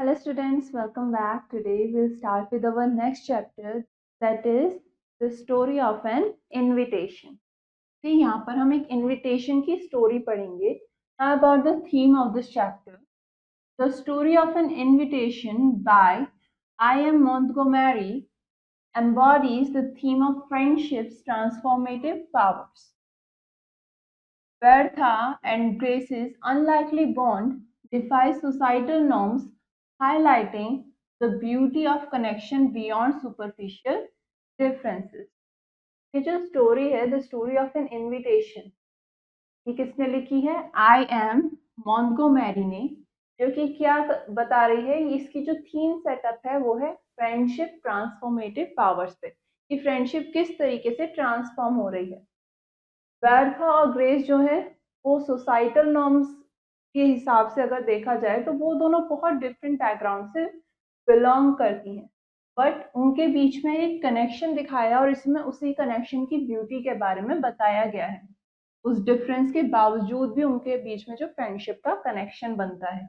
Hello students, welcome back. Today we'll start with our next chapter, that is the story of an invitation. तो यहाँ पर हम एक invitation की story पढ़ेंगे. Now about the theme of this chapter. The story of an invitation by I.M. Montgomery embodies the theme of friendship's transformative powers. Bertha and Grace's unlikely bond defies societal norms, highlighting the beauty of connection beyond superficial differences. ये जो story है, the story of N invitation, ये किसने लिखी है? I am Montgomery ने, जो कि क्या बता रही है, इसकी जो थीम सेटअप है वो है फ्रेंडशिप ट्रांसफॉर्मेटिव पावर्स पे, कि फ्रेंडशिप किस तरीके से ट्रांसफॉर्म हो रही है. बैरथा और ग्रेस जो है वो सोसाइटल नॉर्म्स के हिसाब से अगर देखा जाए तो वो दोनों बहुत डिफरेंट बैकग्राउंड से बिलोंग करती हैं, बट उनके बीच में एक कनेक्शन दिखाया और इसमें उसी कनेक्शन की ब्यूटी के बारे में बताया गया है. उस डिफरेंस के बावजूद भी उनके बीच में जो फ्रेंडशिप का कनेक्शन बनता है.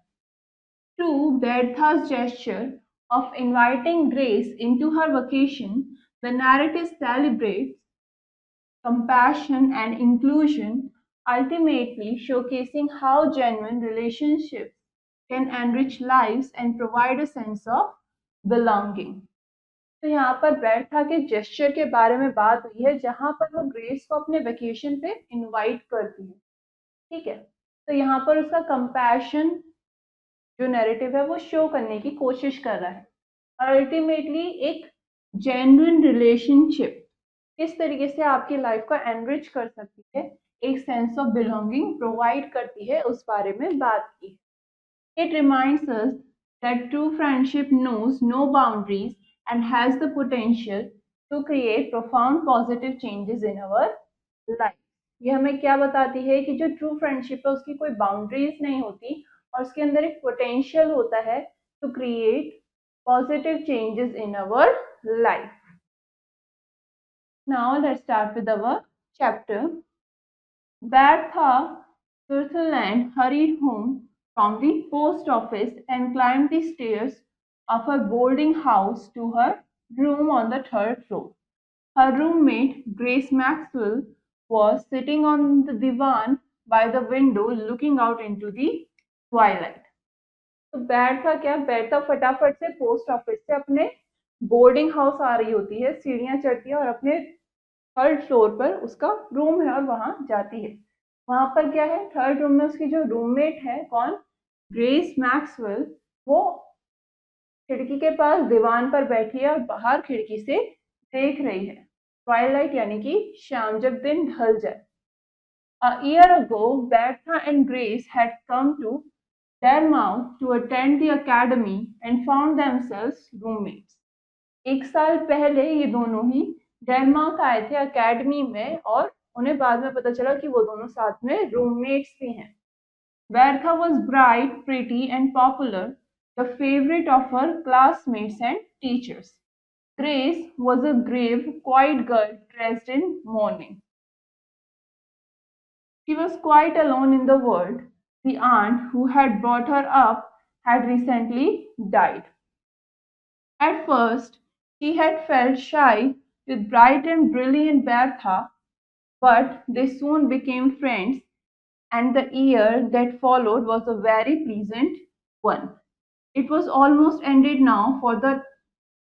Through Bertha's gesture of inviting Grace into her vacation, the narrative celebrates compassion and inclusion, ultimately showcasing how genuine relationships can enrich lives and provide a sense of belonging. तो यहाँ पर बैरथा के gesture के बारे में बात हुई है, जहाँ पर वो ग्रेस को अपने वेकेशन पे इनवाइट करती है. ठीक है, तो यहाँ पर उसका कंपैशन जो नैरेटिव है वो शो करने की कोशिश कर रहा है. और अल्टीमेटली एक जेन्युइन रिलेशनशिप किस तरीके से आपकी लाइफ को एनरिच कर सकती है, एक सेंस ऑफ बिलोंगिंग प्रोवाइड करती है, उस बारे में बात की. It reminds us that true friendship knows no boundaries and has the potential to create profound positive changes in our life. ये हमें क्या बताती है कि जो ट्रू फ्रेंडशिप है उसकी कोई बाउंड्रीज नहीं होती और उसके अंदर एक पोटेंशियल होता है to create positive changes in our life. Now let's start with our chapter. Bertha Sutherland hurried home from the post office and climbed the stairs of her boarding house to her room on the third floor. Her roommate, Grace Maxwell, was sitting on the divan by the window looking out into the twilight. तो बैरथा फटाफट से post office से अपने boarding house आ रही होती है, सीढ़ियां चढ़ती है और अपने थर्ड फ्लोर पर उसका रूम है और वहां जाती है. वहां पर क्या है, थर्ड रूम में उसकी जो रूममेट है, कौन? ग्रेस मैक्सवेल, वो खिड़की के पास दीवान पर बैठी है और बाहर खिड़की से देख रही है. ट्वाइलाइट यानी कि शाम, जब दिन ढल जाए. A year ago, Bertha and Grace had come to Dartmouth to attend the academy and found themselves roommates. एक साल पहले ये दोनों ही डेनमार्क आए थे अकेडमी में और उन्हें बाद में पता चला कि वो दोनों साथ में रूममेट्स भी हैं. Bertha was bright, pretty and popular, the favorite of her classmates and teachers. Grace was a grave, quiet girl dressed in mourning. She was quite alone in the world. The aunt who had brought her up had recently died. At first, she had felt shy with bright and brilliant Bertha, but they soon became friends, and the year that followed was a very pleasant one. It was almost ended now, for the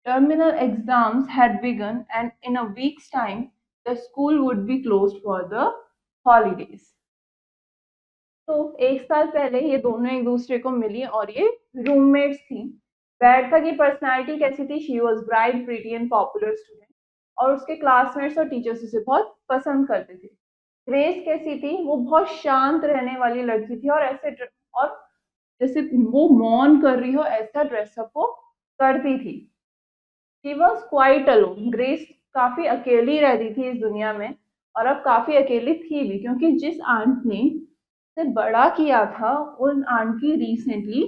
terminal exams had begun, and in a week's time, the school would be closed for the holidays. तो एक साल पहले ये दोनों एक दूसरे को मिली और ये रूममेट्स थी. बैरथा की पर्सनालिटी कैसी थी? She was bright, pretty and popular student, और उसके क्लासमेट्स और टीचर्स उसे बहुत पसंद करते थे. ग्रेस कैसी थी? वो बहुत शांत रहने वाली लड़की थी और और जैसे वो मौन कर रही हो ऐसा ड्रेसअप वो करती थी. She was quite alone. Grace काफी अकेली रहती थी इस दुनिया में, और अब काफी अकेली थी भी, क्योंकि जिस आंट ने से बड़ा किया था उन आंट की रिसेंटली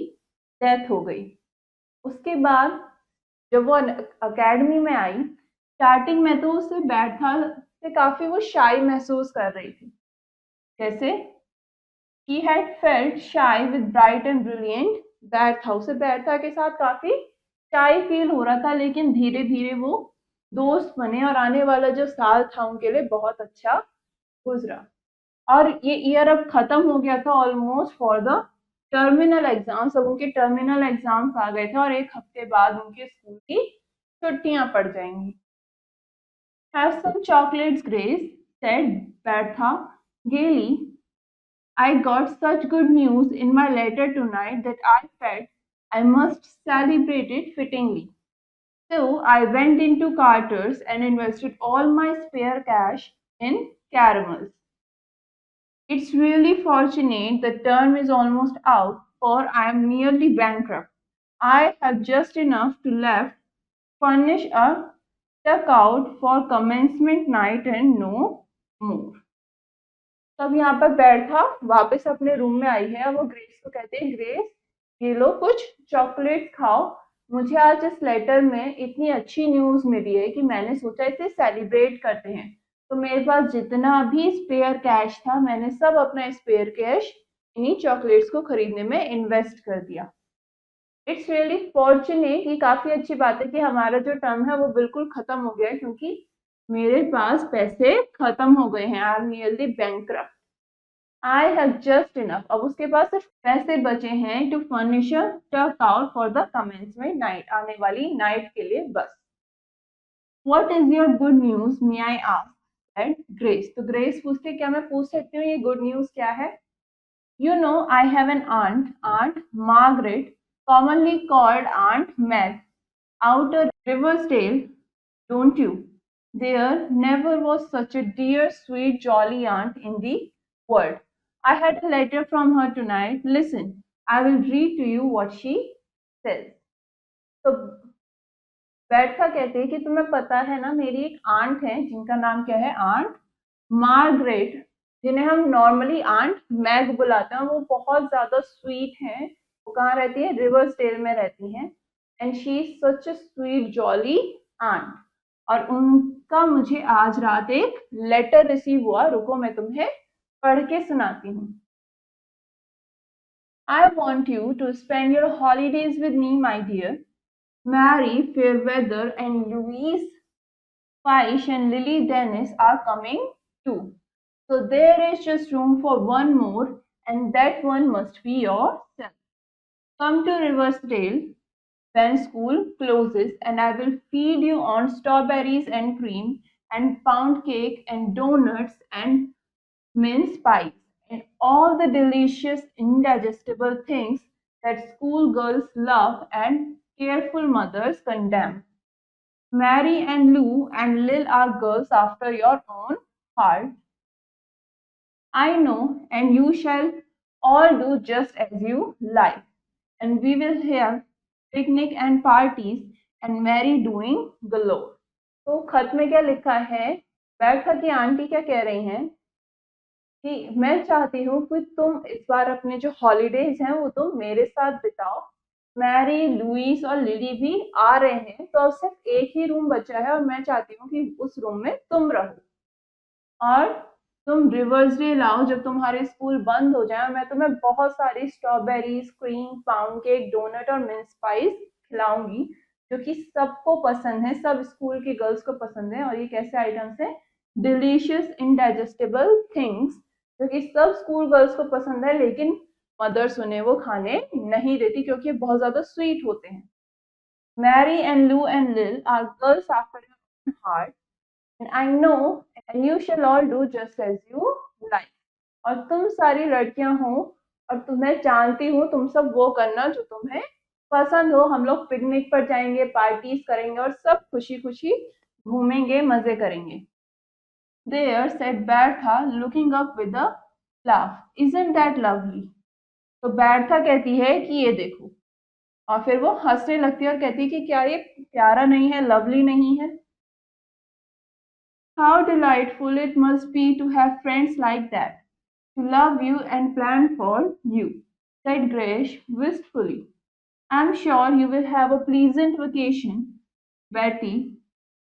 डेथ हो गई. उसके बाद जब वो अकेडमी में आई, स्टार्टिंग में तो उसे बैठा से काफी वो शाई महसूस कर रही थी. जैसे he had felt shy with bright and brilliant bad था, उसे बैड था के साथ काफी शाई फील हो रहा था, लेकिन धीरे धीरे वो दोस्त बने और आने वाला जो साल था उनके लिए बहुत अच्छा गुजरा। और ये ईयर अब खत्म हो गया था almost for the terminal exams. अब उनके टर्मिनल एग्जाम्स आ गए थे और एक हफ्ते बाद उनके स्कूल की छुट्टियां पड़ जाएंगी। Have some chocolates, Grace, said Bertha gaily. I got such good news in my letter tonight that I felt I must celebrate it fittingly. So I went into Carter's and invested all my spare cash in caramels. It's really fortunate the term is almost out, for I am nearly bankrupt. I have just enough to left furnish a dugout for commencement night and no more. तब यहाँ पर बैठा वापस अपने room में आई है और वो ग्रेस को कहते हैं, ग्रेस ये लो कुछ चॉकलेट खाओ, मुझे आज इस लेटर में इतनी अच्छी न्यूज मिली है कि मैंने सोचा इसे सेलिब्रेट करते हैं। तो मेरे पास जितना भी स्पेयर कैश था मैंने सब अपना स्पेयर कैश इन्हीं चॉकलेट्स को खरीदने में इन्वेस्ट कर दिया। इट्स रियली फॉर्चुनेट, ये काफी अच्छी बात है कि हमारा जो टर्म है वो बिल्कुल खत्म हो गया है, क्योंकि मेरे पास पैसे खत्म हो गए हैं। I am nearly bankrupt. I have just enough, अब उसके पास सिर्फ पैसे बचे हैं टू फर्निश अ टक out for the commencement night, आने वाली नाइट के लिए बस। What is your good news may I ask and grace, तो ग्रेस पूछते क्या मैं पूछ सकती हूँ ये गुड न्यूज क्या है? You know, I have an aunt, Aunt Margaret, commonly called Aunt Meg, out at Riversdale, don't you? There never was such a dear, sweet, jolly aunt in the world. I had a letter from her tonight. Listen, I will read to you what she says. तो बैठा कहते हैं कि तुम्हें पता है ना, मेरी एक आंट है जिनका नाम क्या है, आंट मार्गरेट, जिन्हें हम नॉर्मली आंट मैग बुलाते हैं। वो बहुत ज्यादा स्वीट हैं। वो कहाँ रहती है? रिवर्सडेल में रहती हैं। And she is such a sweet jolly aunt. और उनका मुझे आज रात एक लेटर रिसीव हुआ, रुको मैं तुम्हें पढ़ के सुनाती हूँ। I want you to spend your holidays with me, my dear. Mary Fairweather and Louise Fyshe and Lily Dennis are coming too. So there is just room for one more, and that one must be yourself. Come to Riversdale when school closes, and I will feed you on strawberries and cream, and pound cake, and donuts, and mince pies, and all the delicious, indigestible things that schoolgirls love and careful mothers condemn. Mary and Lou and Lil are girls after your own heart, I know, and you shall all do just as you like. And we will have picnic and parties and Mary doing galore. तो खत में क्या लिखा है? बैठा की aunty क्या कह रही हैं कि मैं चाहती हूँ कि तुम इस बार अपने जो हॉलीडेज हैं वो तुम मेरे साथ बिताओ। मैरी, लुइस और लिली भी आ रहे हैं, तो अब सिर्फ एक ही रूम बचा है और मैं चाहती हूँ कि उस रूम में तुम रहो और तुम रिवर्सडेल आओ जब तुम्हारे स्कूल बंद हो जाए, और मैं तुम्हें बहुत सारी strawberries, cream, pound cake, doughnut और मिन्स पाइस खिलाऊंगी, जो कि सबको पसंद है, सब स्कूल की गर्ल्स को पसंद है। और ये कैसे आइटम्स हैं? डिलीशियस इनडाइजेस्टेबल थिंग्स, जो कि सब स्कूल गर्ल्स को पसंद है, लेकिन मदर्स उन्हें वो खाने नहीं देती क्योंकि बहुत ज्यादा स्वीट होते हैं। Mary and Lou and Lil are girls after your heart, and I know, and you shall all do just as you like. और तुम सारी लड़कियां हो और तुम्हें जानती हूँ, तुम सब वो करना जो तुम्हें पसंद हो। हम लोग पिकनिक पर जाएंगे, पार्टीज करेंगे और सब खुशी खुशी घूमेंगे, मजे करेंगे। There said Bertha, looking up with a laugh. Isn't that lovely? तो बैर्था कहती है कि ये देखो, और फिर वो हंसने लगती है और कहती है कि क्या ये प्यारा नहीं है, लवली नहीं है? How delightful it must be to have friends like that, to love you and plan for you, said Grace wistfully. I'm sure you will have a pleasant vacation, Betty.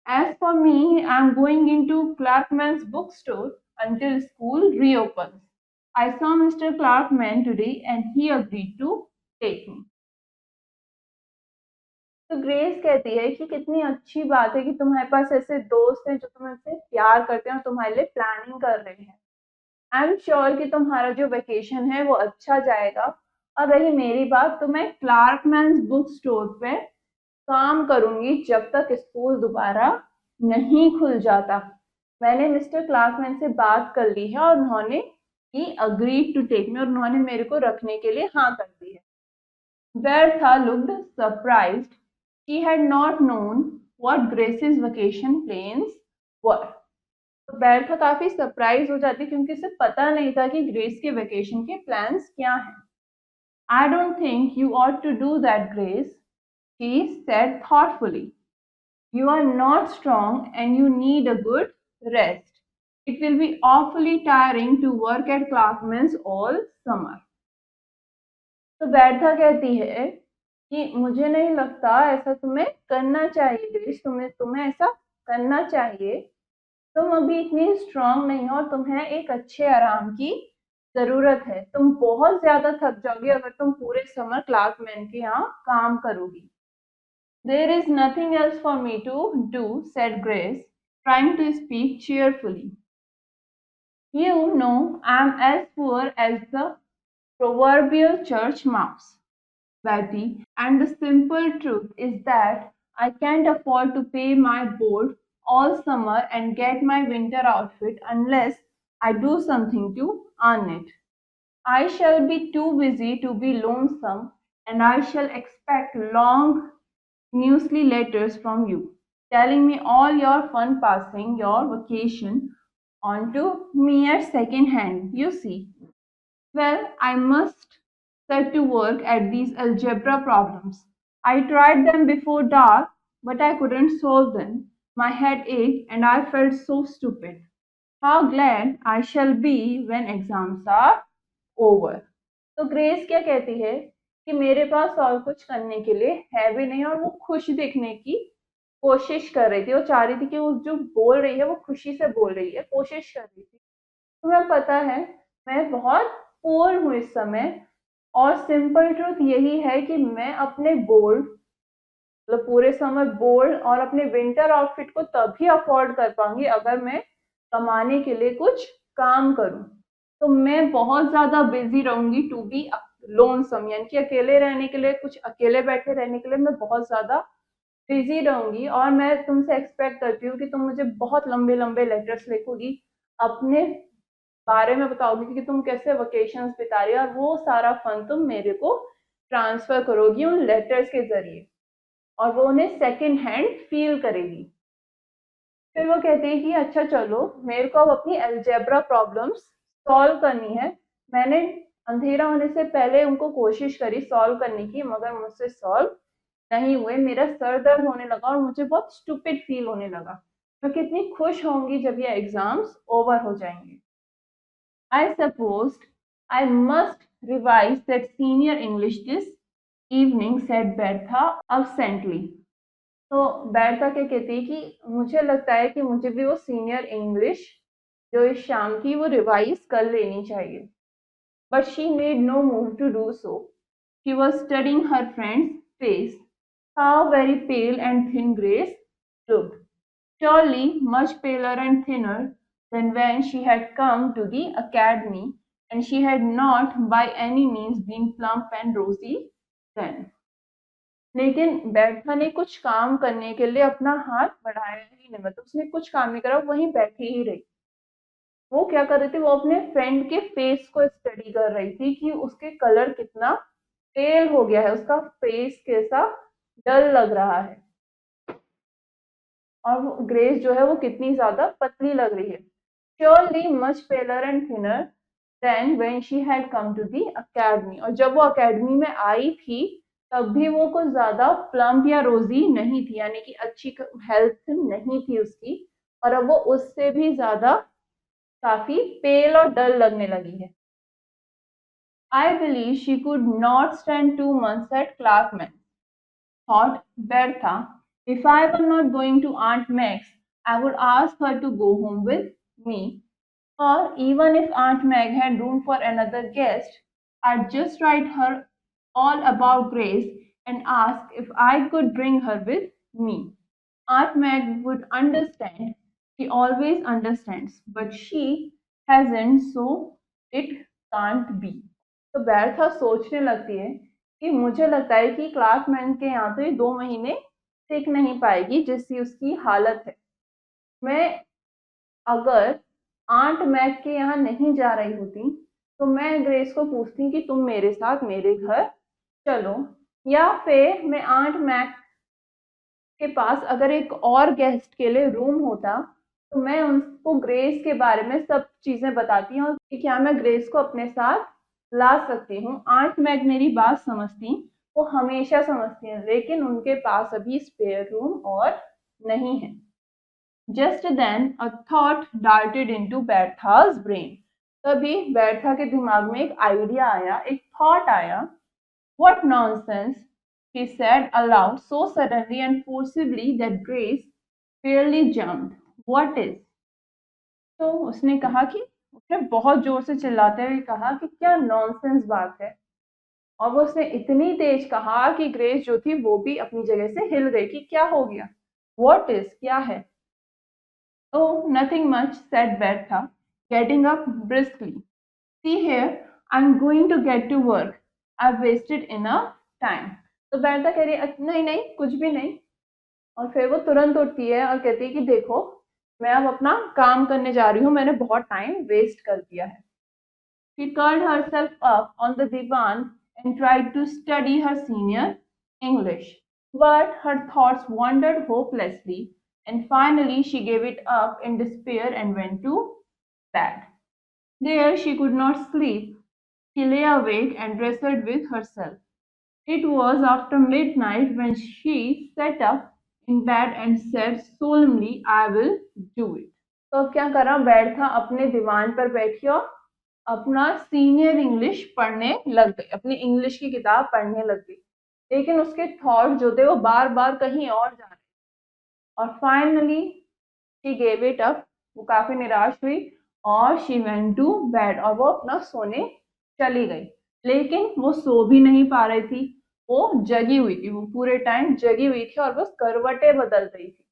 As for me, I'm going into Clarkman's bookstore until school reopens. I saw Mr. Clarkman today and he agreed to take me. तो grace कहती है कि कितनी अच्छी बात है कि तुम्हारे पास ऐसे दोस्त हैं जो तुमसे प्यार करते हैं और तुम्हारे लिए प्लानिंग कर रहे हैं। आई एम श्योर कि तुम्हारा जो वेकेशन है वो अच्छा जाएगा। और रही मेरी बात, तो मैं क्लार्कमैन्स बुक स्टोर पे काम करूंगी जब तक स्कूल दोबारा नहीं खुल जाता। मैंने मिस्टर क्लार्कमैन से बात कर ली है और उन्होंने ही अग्रीड टू टेक मी, और उन्होंने मेरे को रखने के लिए हाँ कर दी है। Bertha looked surprised. She had not known what Grace's vacation plans were. तो बेर्था काफी सरप्राइज हो जाती क्योंकि उसे पता नहीं था कि ग्रेस के वेकेशन के प्लान्स क्या हैं। I don't think you ought to do that, Grace, she said thoughtfully. You are not strong and you need a good rest. It will be awfully tiring to work at Clarkman's all summer. तो Bertha कहती है कि मुझे नहीं लगता ऐसा तुम्हें करना चाहिए ग्रेस, तुम्हें ऐसा करना चाहिए। तुम अभी इतनी स्ट्रांग नहीं हो और तुम्हें एक अच्छे आराम की जरूरत है। तुम बहुत ज्यादा थक जाओगी अगर तुम पूरे समर क्लार्कमैन के यहाँ काम करोगी। There is nothing else for me to do, said Grace, trying to speak cheerfully. You know I'm as poor as the proverbial church mouse, Betty, and the simple truth is that I can't afford to pay my board all summer and get my winter outfit unless I do something to earn it. I shall be too busy to be lonesome, and I shall expect long muesli letters from you, telling me all your fun passing your vacation on to me at second hand, you see. Well, I must set to work at these algebra problems. I tried them before dark, but I couldn't solve them. My head ached and I felt so stupid. How glad I shall be when exams are over. तो grace क्या कहती है कि मेरे पास और कुछ करने के लिए है भी नहीं, और वो खुश दिखने की कोशिश कर रही थी। वो चाह रही थी कि वो जो बोल रही है वो खुशी से बोल रही है, कोशिश कर रही थी। तुम्हें पता है मैं बहुत पुअर हूँ इस समय, और सिंपल ट्रूथ यही है कि मैं अपने बोर्ड, मतलब पूरे समर बोर्ड और अपने विंटर आउटफिट को तभी अफोर्ड कर पाऊंगी अगर मैं कमाने के लिए कुछ काम करूं। तो मैं बहुत ज्यादा बिजी रहूंगी टू बी लोनसम, यानी कि अकेले रहने के लिए, कुछ अकेले बैठे रहने के लिए मैं बहुत ज्यादा बिजी रहूंगी। और मैं तुमसे एक्सपेक्ट करती हूँ कि तुम मुझे बहुत लंबे लंबे लेटर्स लिखोगी, अपने बारे में बताओगी कि तुम कैसे वेकेशंस बिता रही हो, और वो सारा फन तुम मेरे को ट्रांसफर करोगी उन लेटर्स के जरिए, और वो उन्हें सेकंड हैंड फील करेगी। फिर वो कहती है कि अच्छा चलो, मेरे को अब अपनी अलजेब्रा प्रॉब्लम्स सॉल्व करनी है। मैंने अंधेरा होने से पहले उनको कोशिश करी सॉल्व करने की, मगर मुझसे सॉल्व नहीं हुए। मेरा सर दर्द होने लगा और मुझे बहुत स्टूपिड फील होने लगा। मैं कितनी खुश होंगी जब ये एग्जाम्स ओवर हो जाएंगे। I supposed I must revise that senior English this evening, said Bertha absently. तो बेर्था क्या कहती है कि मुझे लगता है कि मुझे भी वो सीनियर इंग्लिश जो इस शाम की वो रिवाइज कर लेनी चाहिए। But she made no move to do so. She was studying her friend's face. How very pale and thin Grace looked. Surely much paler and thinner than when she had come to the academy, and she had not by any means been plump and rosy then. लेकिन Bertha ने कुछ काम करने के लिए अपना हाथ बढ़ाया ही नहीं, मतलब उसने कुछ काम नहीं करा, वहीं बैठी ही रही। वो क्या कर रही थी, वो अपने फ्रेंड के फेस को स्टडी कर रही थी कि उसके कलर कितना पेल हो गया है, उसका फेस कैसा डल लग रहा है, और ग्रेस जो है वो कितनी ज्यादा पतली लग रही है। Surely much paler and thinner than when she had come to the academy. और जब वो अकेडमी में आई थी तब भी वो कुछ ज्यादा प्लम्प या रोजी नहीं थी, यानी कि अच्छी हेल्थ नहीं थी उसकी, और अब वो उससे भी ज्यादा काफी पेल और डल लगने लगी है। I believe she could not stand 2 months at Clarkman, thought Bertha. If I were not going to Aunt Meg's, I would ask her to go home with me. Or even if Aunt Meg had room for another guest, I'd just write her all about Grace and asked if I could bring her with me. Aunt Meg would understand. She always understands, but she hasn't, so it can't be. तो बैर्था सोचने लगती है कि मुझे लगता है कि Clark के यहाँ तो ये 2 महीने टिक नहीं पाएगी जिससी उसकी हालत है। मैं अगर आंट मैग के यहाँ नहीं जा रही होती तो मैं ग्रेस को पूछती कि तुम मेरे साथ मेरे घर चलो, या फिर मैं आंट मैग के पास अगर एक और गेस्ट के लिए रूम होता तो मैं उनको ग्रेस के बारे में सब चीजें बताती हूँ कि क्या मैं ग्रेस को अपने साथ ला सकती हूँ। आंट मैग मेरी बात समझती, वो हमेशा समझती हैं, लेकिन उनके पास अभी स्पेयर रूम और नहीं है। Just then a thought darted into Bertha's brain. तभी बैर्था के दिमाग में एक आइडिया आया, एक थॉट आया। What nonsense, she said aloud so suddenly and forcibly that Grace fairly jumped. What is? तो उसने कहा कि उसने बहुत जोर से चिल्लाते हुए कहा कि क्या नॉनसेंस बात है, और वो उसने इतनी तेज कहा कि ग्रेस जो थी वो भी अपनी जगह से हिल गई कि क्या हो गया। What is? क्या है? Oh, nothing much, said Bertha, getting up briskly. See here, I'm going to get to work. I've wasted enough time. तो बैरथा कह रही है नहीं नहीं कुछ भी नहीं, और फिर वो तुरंत उठती है और कहती है कि देखो मैं अब अपना काम करने जा रही हूँ, मैंने बहुत टाइम वेस्ट कर दिया है। She curled herself up on the divan and tried to study her senior English, but her thoughts wandered hopelessly, and finally she gave it up in despair and went to bed. There she could not sleep. She lay awake and wrestled with herself. It was after midnight when she sat up in bed and said solemnly, I will do it. तो अब क्या करा, बैठा अपने दीवान पर बैठी और अपना सीनियर इंग्लिश पढ़ने लग गई, अपनी इंग्लिश की किताब पढ़ने लग गई, लेकिन उसके थॉट जो थे वो बार बार कहीं और जा रहे। और finally she gave it up, वो काफी निराश हुई और शी वेंट टू बेड, और वो अपना सोने चली गई। लेकिन वो सो भी नहीं पा रही थी, वो जगी हुई थी, वो पूरे टाइम जगी हुई थी और बस करवटें बदल रही थी।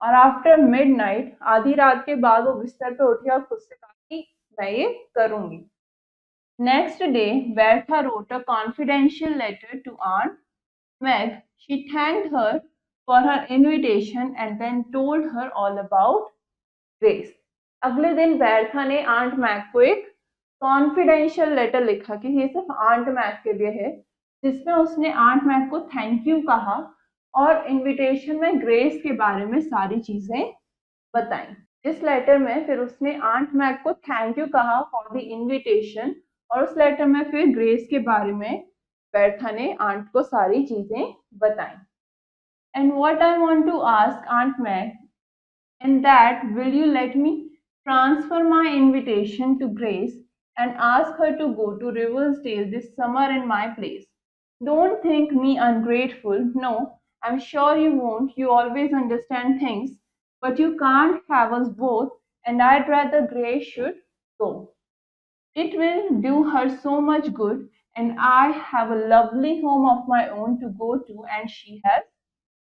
और आफ्टर मिडनाइट, आधी रात के बाद वो बिस्तर पे उठी और खुद से कहा कि मैं ये करूंगी। Next day Bertha wrote a confidential letter to Aunt Meg. She thanked her for her invitation and then told her all about Grace. अगले दिन बैरथा ने आंट मैग को एक कॉन्फिडेंशियल लेटर लिखा कि ये सिर्फ आंट मैग के लिए है, जिसमें उसने आंट मैग को थैंक यू कहा और इनविटेशन में ग्रेस के बारे में सारी चीजें बताई। इस लेटर में फिर उसने आंट मैग को थैंक यू कहा फॉर द इनविटेशन, और उस लेटर में फिर ग्रेस के बारे में बैरथा ने आंट को सारी चीजें बताई। And what I want to ask aunt Mag, and that will you let me transfer my invitation to Grace and ask her to go to Riversdale this summer in my place. Don't think me ungrateful. No, I'm sure you won't. You always understand things, but you can't have us both, and I'd rather Grace should go. It will do her so much good, and I have a lovely home of my own to go to, and she has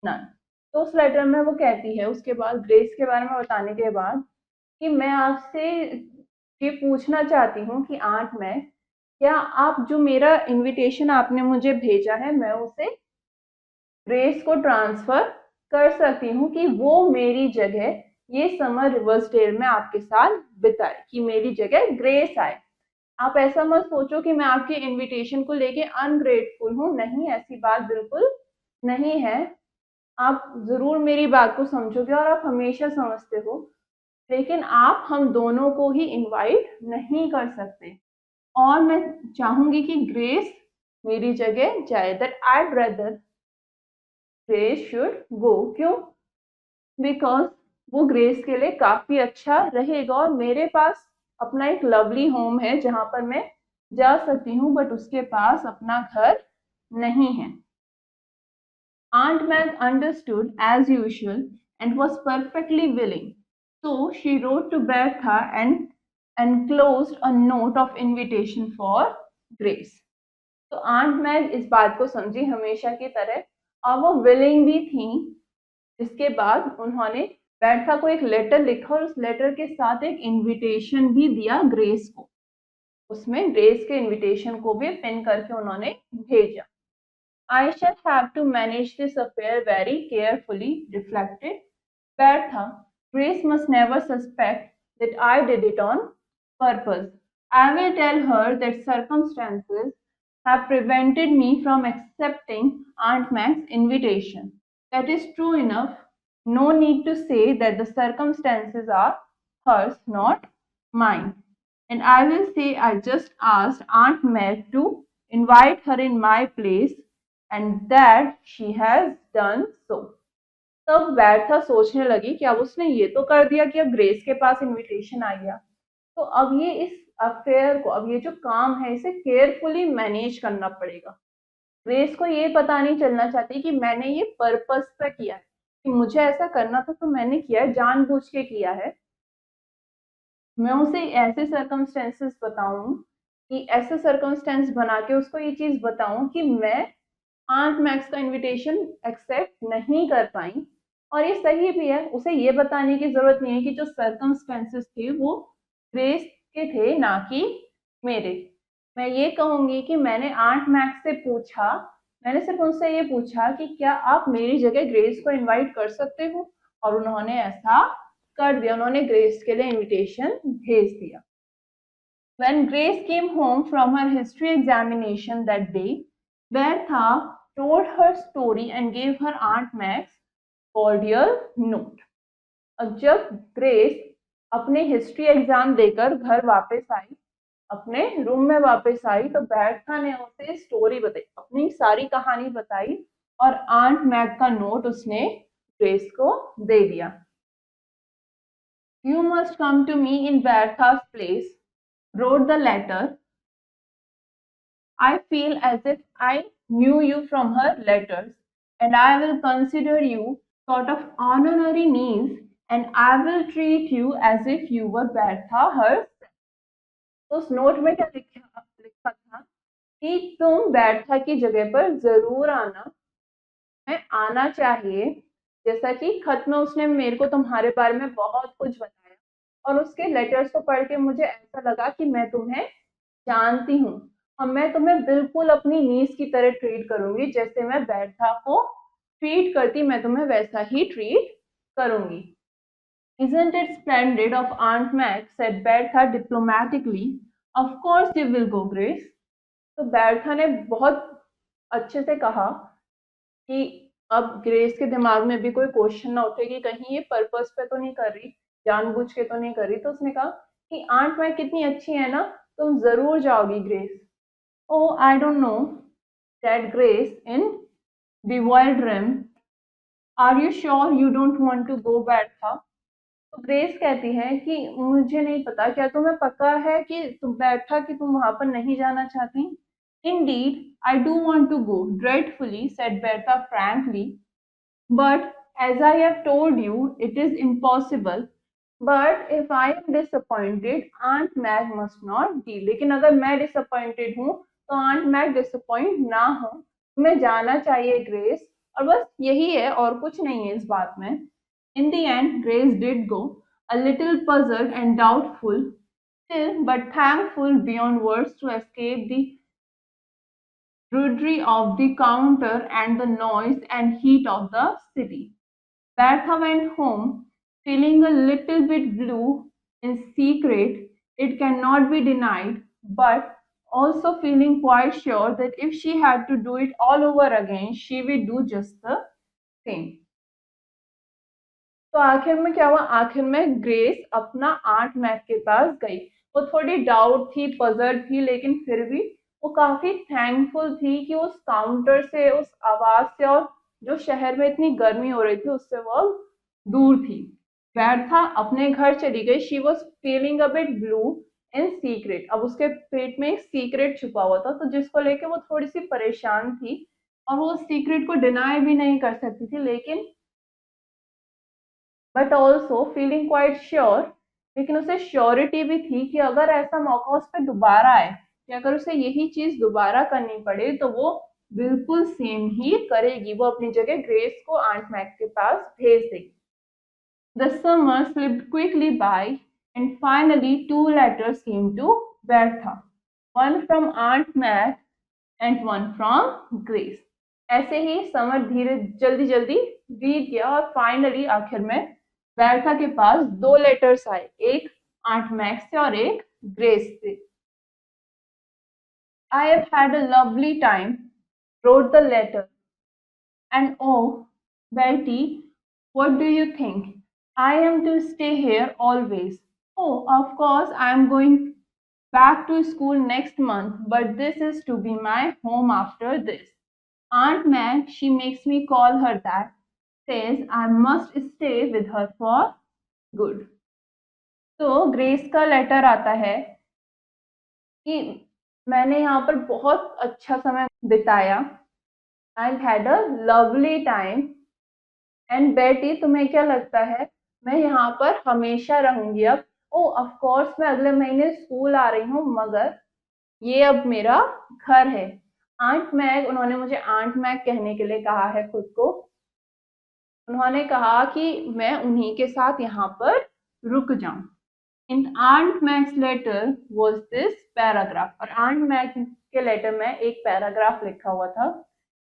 none. तो उस letter में वो कहती है, उसके बाद grace के बारे में बताने के बाद, कि मैं आपसे ये पूछना चाहती हूँ कि आंट मैं, क्या आप जो मेरा इनविटेशन आपने मुझे भेजा है मैं उसे ग्रेस को ट्रांसफर कर सकती हूँ कि वो मेरी जगह ये समर रिवर्सडेल में आपके साथ बिताए, कि मेरी जगह ग्रेस आए। आप ऐसा मत सोचो कि मैं आपके इनविटेशन को लेके अनग्रेटफुल हूँ, नहीं, ऐसी बात बिल्कुल नहीं है। आप जरूर मेरी बात को समझोगे और आप हमेशा समझते हो, लेकिन आप हम दोनों को ही इनवाइट नहीं कर सकते, और मैं चाहूंगी कि ग्रेस मेरी जगह जाए, that I'd rather grace should go. क्यों? बिकॉज वो ग्रेस के लिए काफी अच्छा रहेगा, और मेरे पास अपना एक लवली होम है जहां पर मैं जा सकती हूँ, बट उसके पास अपना घर नहीं है। Aunt Meg understood as usual and was perfectly willing. So she wrote to Bertha and enclosed a note of invitation for Grace. तो आंट मैग इस बात को समझी हमेशा की तरह, और वो विलिंग भी थी। इसके बाद उन्होंने बैरथा को एक लेटर लिखा और उस लेटर के साथ एक इनविटेशन भी दिया ग्रेस को। उसमें ग्रेस के इनविटेशन को भी पिन करके उन्होंने भेजा। I shall have to manage this affair very carefully, reflected Bertha. Grace must never suspect that I did it on purpose. I will tell her that circumstances have prevented me from accepting Aunt Mac's invitation. That is true enough. No need to say that the circumstances are hers, not mine. And I will say I just asked Aunt Meg to invite her in my place and that she has done so. तब बैरथा सोचने लगी कि अब उसने ये तो कर दिया कि अब ग्रेस के पास इनविटेशन आ गया, तो अब ये इस अफेयर को, अब ये जो काम है इसे केयरफुली मैनेज करना पड़ेगा। ग्रेस को ये पता नहीं चलना चाहती कि मैंने ये पर्पस पे किया है, कि मुझे ऐसा करना था तो मैंने किया है, जानबूझ के किया है। मैं उसे ऐसे सर्कमस्टेंसेस बताऊं, कि ऐसे सर्कमस्टेंस बना के उसको ये चीज बताऊं कि मैं आंट मैक्स का इनविटेशन एक्सेप्ट नहीं कर पाई। और ये सही भी है, उसे ये बताने की जरूरत नहीं है कि जो सर्कमस्टेंसेस थे वो ग्रेस के थे, ना कि मेरे। मैं ये कहूंगी कि मैंने आंट मैक्स से पूछा, मैंने सिर्फ उनसे ये पूछा कि क्या आप मेरी जगह ग्रेस को इनवाइट कर सकते हो, और उन्होंने ऐसा कर दिया, उन्होंने ग्रेस के लिए इनविटेशन भेज दिया। When Grace came home from her history examination that day, Bertha told her story and gave her Aunt Max cordial note. अब जब ग्रेस अपने हिस्ट्री एग्जाम देकर घर वापस आई, अपने रूम में वापस आई, तो बैरथा ने उसे स्टोरी बताई, अपनी सारी कहानी बताई, और आंट मैग का नोट उसने ग्रेस को दे दिया। You must come to me in Bertha's place, wrote the letter. I feel as if I knew you from her letters, and I will consider you sort of honorary niece, and I will treat you as if you were Bertha herself. तो उस note में क्या लिखा था कि तुम बैरथा की जगह पर जरूर आना, मैं आना चाहिए, जैसा कि खत में उसने मेरे को तुम्हारे बारे में बहुत कुछ बताया, और उसके लेटर्स को पढ़ के मुझे ऐसा लगा कि मैं तुम्हें जानती हूँ, और मैं तुम्हें बिल्कुल अपनी नीस की तरह ट्रीट करूंगी, जैसे मैं बैरथा को ट्रीट करती मैं तुम्हें वैसा ही ट्रीट करूंगी। Isn't it splendid of Aunt Meg? said Bertha diplomatically. Of course you will go, Grace. तो बैरथा ने बहुत अच्छे से कहा कि अब ग्रेस के दिमाग में भी कोई क्वेश्चन ना उठे कि कहीं ये पर्पस पे तो नहीं कर रही, जानबूझ के तो नहीं कर रही। तो उसने कहा कि आंट मैग कितनी अच्छी है ना, तुम जरूर जाओगी Grace. Oh I don't know, said Grace in bewilderment. Are you sure you don't want to go, Bertha? तो ग्रेस कहती है कि मुझे नहीं पता, क्या तुम्हें पक्का है कि तुम बैठा कि तुम वहां पर नहीं जाना चाहती? Indeed, I do want to go dreadfully, said Bertha frankly. But as I have told you, it is impossible. But if I am disappointed, Aunt Mag must not be. लेकिन अगर मैं disappointed हूँ तो Aunt Mag disappoint ना हो। तुम्हें जाना चाहिए ग्रेस, और बस यही है, और कुछ नहीं है इस बात में। In the end, Grace did go, a little puzzled and doubtful, still but thankful beyond words to escape the drudgery of the counter and the noise and heat of the city. Bertha went home, feeling a little bit blue in secret, it cannot be denied, but also feeling quite sure that if she had to do it all over again, she would do just the same. तो आखिर में क्या हुआ, आखिर में grace अपना aunt Mag के पास गई। वो थोड़ी डाउट थी, पजल थी, लेकिन फिर भी वो काफी थैंकफुल थी कि उस काउंटर से, उस आवाज से, और जो शहर में इतनी गर्मी हो रही थी उससे वो दूर थी। बैरथा अपने घर चली गई। She was feeling a bit blue in secret. अब उसके पेट में एक सीक्रेट छुपा हुआ था, तो जिसको लेके वो थोड़ी सी परेशान थी, और वो उस सीक्रेट को डिनाई भी नहीं कर सकती थी, लेकिन but also feeling quite sure, लेकिन उसे श्योरिटी भी थी कि अगर ऐसा मौका उस पर दोबारा आए, कि अगर उसे यही चीज दोबारा करनी पड़े तो वो बिल्कुल सेम ही करेगी, वो अपनी जगह ग्रेस को आंट मैग के पास भेज देगी। The summer slipped quickly by, and finally 2 letters came to Bertha, one from Aunt Mag and one from Grace. ऐसे ही समर धीरे जल्दी जल्दी बीत गया और फाइनली आखिर में बेर्था के पास 2 लेटर्स आए, एक आंट मैक्स से और एक ग्रेस से। I have had a lovely time, wrote the letter. And oh, Betty, what do you think? I am to stay here always. Oh, of course, I am going back to school next month, but this is to be my home after this. Aunt Meg, she makes me call her that, says I must stay with her for good. तो grace का letter आता है कि मैंने यहाँ पर बहुत अच्छा समय बिताया। I had a lovely time. And बेटी, तुम्हें क्या लगता है मैं यहाँ पर हमेशा रहूंगी अब? ओ ऑफ कोर्स, मैं अगले महीने स्कूल आ रही हूँ, मगर ये अब मेरा घर है। आंट मैग, उन्होंने मुझे आंट मैग कहने के लिए कहा है खुद को। उन्होंने कहा कि मैं उन्हीं के साथ यहाँ पर रुक जाऊं। In Aunt Mag's letter was this paragraph, और आंट मैग के लेटर में एक पैराग्राफ लिखा हुआ था।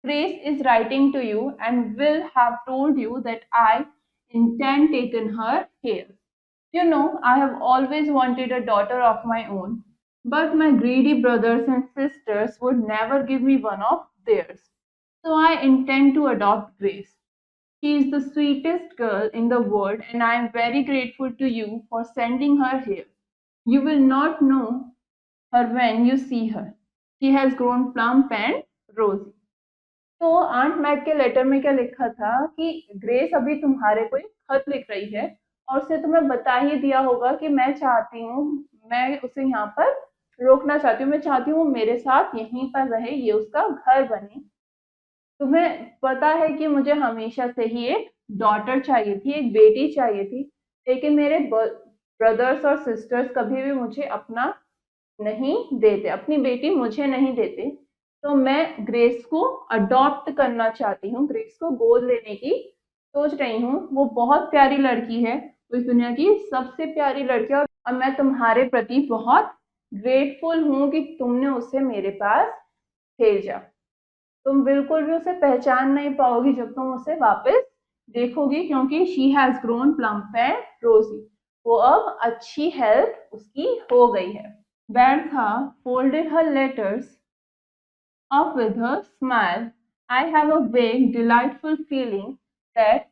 Grace is writing to you and will have told you that I intend taking her here. You know, I have always wanted a daughter of my own, but my greedy brothers and sisters would never give me one of theirs. So I intend to adopt Grace. She is the sweetest girl in the world, and I am very grateful to you for sending her here. You will not know her when you see her. She has grown plump and rosy. तो aunt Mag के letter में क्या लिखा था कि grace अभी तुम्हारे को एक खत लिख रही है और उसे तुम्हें बता ही दिया होगा कि मैं चाहती हूँ, मैं उसे यहाँ पर रोकना चाहती हूँ, मैं चाहती हूँ वो मेरे साथ यहीं पर रहे, ये उसका घर बने। तुम्हें पता है कि मुझे हमेशा से ही एक डॉटर चाहिए थी, एक बेटी चाहिए थी, लेकिन मेरे ब्रदर्स और सिस्टर्स कभी भी मुझे अपना नहीं देते, अपनी बेटी मुझे नहीं देते। तो मैं ग्रेस को अडॉप्ट करना चाहती हूँ, ग्रेस को गोद लेने की सोच रही हूँ। वो बहुत प्यारी लड़की है, वो इस दुनिया की सबसे प्यारी लड़की है, और मैं तुम्हारे प्रति बहुत ग्रेटफुल हूँ कि तुमने उसे मेरे पास भेजा। तुम बिल्कुल भी उसे पहचान नहीं पाओगी जब तुम उसे वापस देखोगी, क्योंकि she has grown plump and रोजी, वो अब अच्छी हेल्थ उसकी हो गई है। Bertha folded her letters up with a smile. I have a vague, delightful feeling that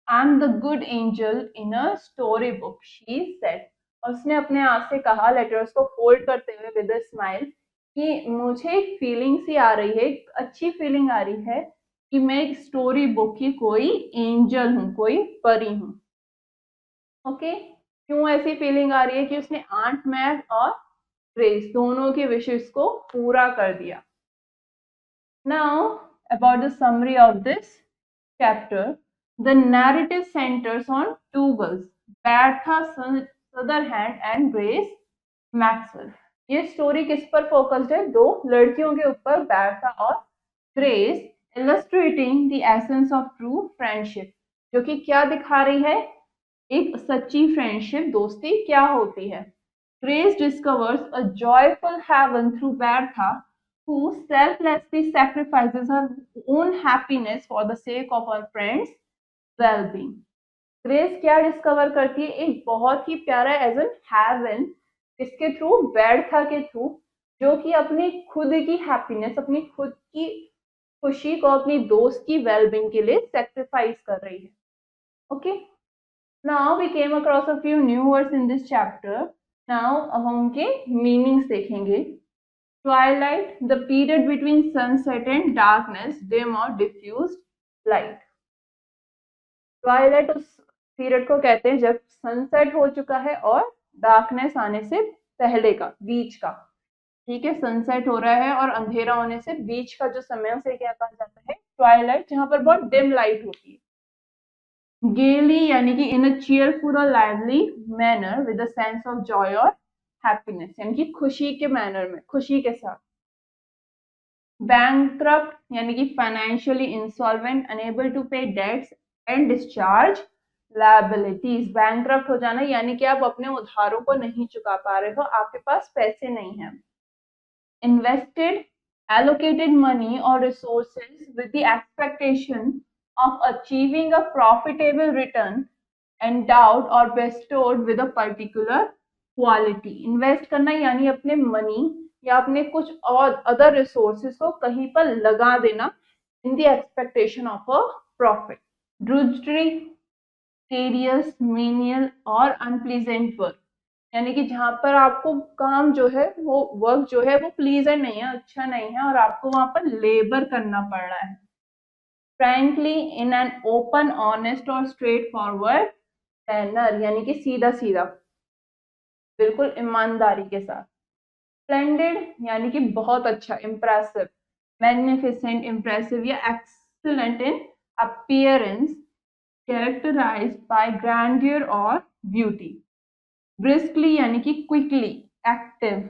I'm the good angel in a storybook, she said. और उसने अपने आप से कहा, लेटर्स को फोल्ड करते हुए विद अ स्माइल, कि मुझे एक फीलिंग सी आ रही है, एक अच्छी फीलिंग आ रही है कि मैं एक स्टोरी बुक की कोई एंजल हूँ, कोई परी हूँ। ओके, क्यों ऐसी फीलिंग आ रही है? कि उसने आंट मैग और ग्रेस दोनों के विशेष को पूरा कर दिया। Now, about the summary of this chapter, the narrative centers on two girls, Bertha Sutherland and Grace Maxwell. ये स्टोरी किस पर फोकस्ड है? दो लड़कियों के ऊपर, बैर्था और grace, illustrating the essence of true friendship, जो कि क्या दिखा रही है? एक सच्ची फ्रेंडशिप, दोस्ती क्या होती है। Grace discovers a joyful heaven through Bertha, who selflessly sacrifices her own happiness for the sake of her friends' well-being. Grace क्या डिस्कवर करती है? एक बहुत ही प्यारा एज एन हेवन, इसके थ्रू, बेर्था के थ्रू, जो कि अपनी खुद की हैप्पीनेस, अपनी खुद की खुशी को अपनी दोस्त की वेलबींग के लिए सेक्रीफाइस कर रही है। Okay, now we came across a few new words in this chapter. Now अब हम उनके मीनिंग्स देखेंगे। Twilight, the period between sunset and darkness, dim or diffused light. Twilight उस पीरियड को कहते हैं जब सनसेट हो चुका है और डार्कनेस आने से पहले का, बीच का। ठीक है, सनसेट हो रहा है और अंधेरा होने से बीच का जो समय, उसे क्या कहा जाता है? ट्वाइलाइट, जहां पर बहुत डिम लाइट होती है। गेली यानी कि इन अ चीयरफुल और lively manner with a sense of Joy और हैप्पीनेस, यानी कि खुशी के मैनर में, खुशी के साथ। बैंकक्रप्ट यानी कि financially insolvent, unable to pay debts and discharge liabilities. Bankrupt हो जाना यानी कि आप अपने उधारों को नहीं चुका पा रहे हो, आपके पास पैसे नहीं है। Invested allocated money or resources with the expectation of achieving a profitable return, endowed or bestowed with a particular quality। Invest करना यानी अपने मनी या अपने कुछ और अदर रिसोर्सेस को कहीं पर लगा देना in the expectation of a profit. Drudgery, tedious, menial और अनप्लीजेंट वर्क, यानी कि जहां पर आपको काम जो है वो वर्क जो है वो प्लीजेंट नहीं है, अच्छा नहीं है और आपको वहां पर लेबर करना पड़ रहा है। Frankly, in an open, honest और स्ट्रेट फॉरवर्ड मैनर, यानी कि सीधा सीधा, बिल्कुल ईमानदारी के साथ। स्प्लेंडेड यानी कि बहुत अच्छा, इम्प्रेसिव, मैग्निफिसेंट, इम्प्रेसिव या excellent in appearance, characterised by grandeur और ब्यूटी। briskly यानी कि quickly, active,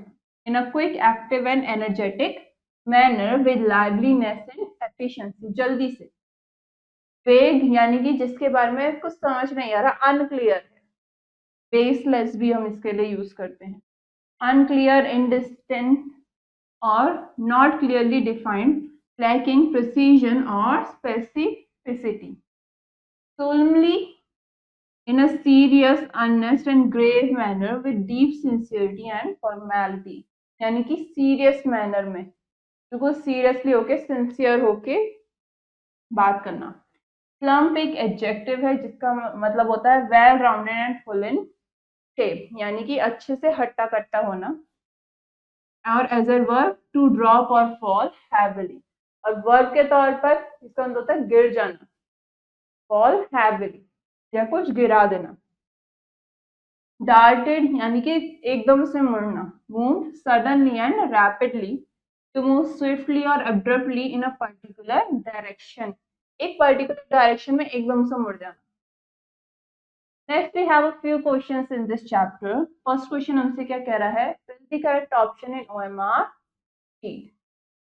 in a quick, active and energetic manner with liveliness and efficiency, जल्दी से। vague यानी कि जिसके बारे में कुछ समझ नहीं आ रहा, unclear है। baseless भी हम इसके लिए यूज करते हैं। unclear, indistinct और not clearly defined, lacking precision or specificity। solemnly, in a serious, earnest and grave manner with deep sincerity and formality, यानी कि सीरियस मैनर में, बिल्कुल सीरियसली होके, सिंसियर होके बात करना। प्लम्प एक एडजेक्टिव है जिसका मतलब होता है well rounded and full in shape, यानी कि अच्छे से हट्टा कट्टा होना। और as a verb, to drop और फॉल हैविली, और वर्ब के तौर पर इसका मतलब होता है गिर जाना, फॉल हैविली या कुछ गिरा देना। डार्टेड यानी कि एकदम से मुड़ना। Move suddenly and rapidly, to move swiftly और abruptly in a particular direction, एक पर्टिकुलर डायरेक्शन में एकदम से मुड़ जाना। Next we have a few questions in this chapter. First question हमसे क्या कह रहा है, fill the correct option in OMR sheet.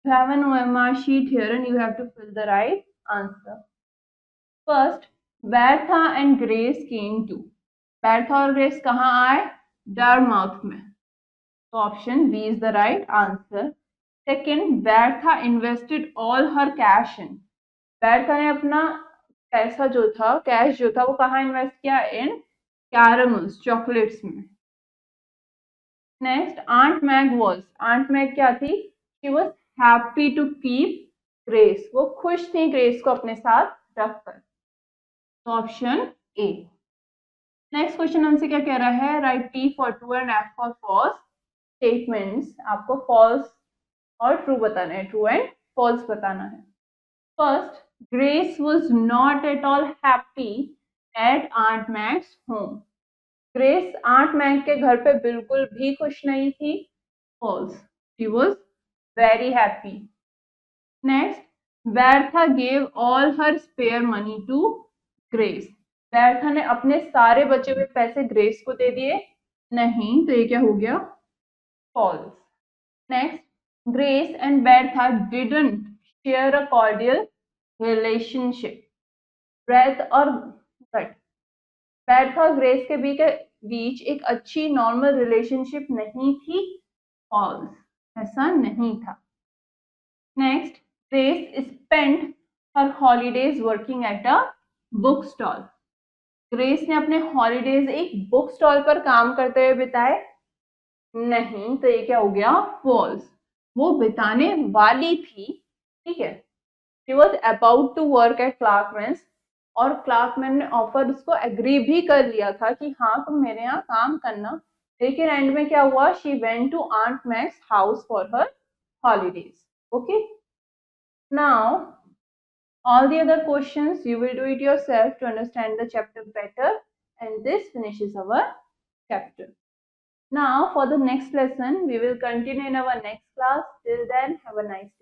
You have an OMR sheet here and you have to fill the right answer. First, Bertha and Grace came to, Bertha और Grace कहाँ आए, Dartmouth में, तो option B is the right answer. Second, Bertha invested all her cash in, Bertha ने अपना पैसा जो था, कैश जो था, वो कहाँ इन्वेस्ट किया, इन कैरमल्स, चॉकलेट्स में। Next, aunt Mag was, aunt Mag क्या थी, she was happy to keep Grace, वो खुश थी ग्रेस को अपने साथ रखकर, तो ऑप्शन ए। नेक्स्ट क्वेश्चन हमसे क्या कह रहा है, write T for true and F for false statements, आपको फॉल्स और ट्रू बताना है, ट्रू एंड फॉल्स बताना है। First, Grace was not at all happy at Aunt Mag's home, Grace Aunt Mag के घर पे बिल्कुल भी खुश नहीं थी, false, she was very happy. Next, Bertha gave all her spare money to Grace, Bertha ने अपने सारे बचे हुए पैसे ग्रेस को दे दिए, नहीं, तो ये क्या हो गया, false. Next, Grace and Bertha didn't share a cordial relationship, Bertha और गट, बैर्था और ग्रेस के बीच एक अच्छी नॉर्मल रिलेशनशिप नहीं थी, फॉल्स, ऐसा नहीं था। Next, grace spent her holidays working at a book stall, grace ने अपने हॉलीडेज एक बुक स्टॉल पर काम करते हुए बिताए, नहीं, तो ये क्या हो गया, फॉल्स, वो बिताने वाली थी, ठीक है, she was about to work at Clarkman's, और क्लार्कमैन ने ऑफर उसको एग्री भी कर लिया था कि हाँ तुम मेरे यहाँ काम करना, लेकिन एंड में क्या हुआ, she went to aunt Mag's house for her holidays. Okay, now all the other questions you will do it yourself to understand the chapter better, and this finishes our chapter. Now for the next lesson we will continue in our next class. Till then, have a nice